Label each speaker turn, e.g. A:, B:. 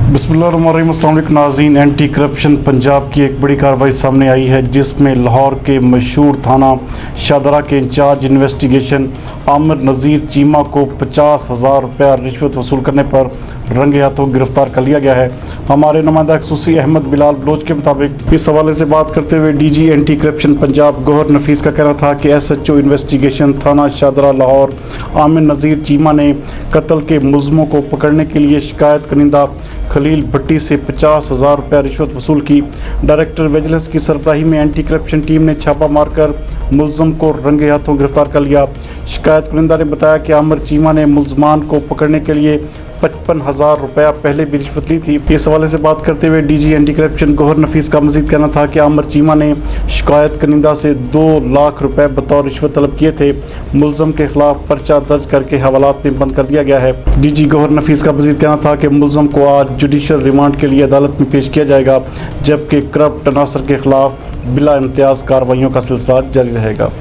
A: बिस्मिल्लाहिर्रहमानिर्रहीम। अस्सलाम वालेकुम नाज़रीन, एंटी करप्शन पंजाब की एक बड़ी कार्रवाई सामने आई है जिसमें लाहौर के मशहूर थाना शाहदरा के इंचार्ज इन्वेस्टिगेशन आमिर नज़ीर चीमा को 50,000 रुपया रिश्वत वसूल करने पर रंगे हाथों गिरफ्तार कर लिया गया है। हमारे नुमाइंदा खसूसी अहमद बिलाल बलोच के मुताबिक इस हवाले से बात करते हुए DG anti corruption Punjab Gohar Nafees का कहना था कि SHO इन्वेस्टिगेशन थाना शाहदरा लाहौर आमिर नज़ीर चीमा ने कत्ल के मुलज़मों को पकड़ने के लिए शिकायत कनिंदा खलील भट्टी से 50,000 रुपया रिश्वत वसूल की। डायरेक्टर विजिलेंस की सरबराही में एंटी करप्शन टीम ने छापा मारकर मुलज़म को रंगे हाथों गिरफ्तार कर लिया। शिकायत कुनिंदा ने बताया कि आमिर चीमा ने मुलज़मान को पकड़ने के लिए 55,000 रुपया पहले भी रिश्वत ली थी। इस हवाले से बात करते हुए DG anti corruption Gauhar Nafees का मजीद कहना था कि आमिर चीमा ने शिकायत कनिंदा से 2 लाख रुपए बतौर रिश्वत तलब किए थे। मुलज़म के खिलाफ पर्चा दर्ज करके हवालात में बंद कर दिया गया है। डीजी गौहर नफीस का मजीद कहना था कि मुलज़म को आज जुडिशल रिमांड के लिए अदालत में पेश किया जाएगा, जबकि करप्ट अनासर के खिलाफ बिला इम्तियाज़ कार्रवाइयों का सिलसिला जारी रहेगा।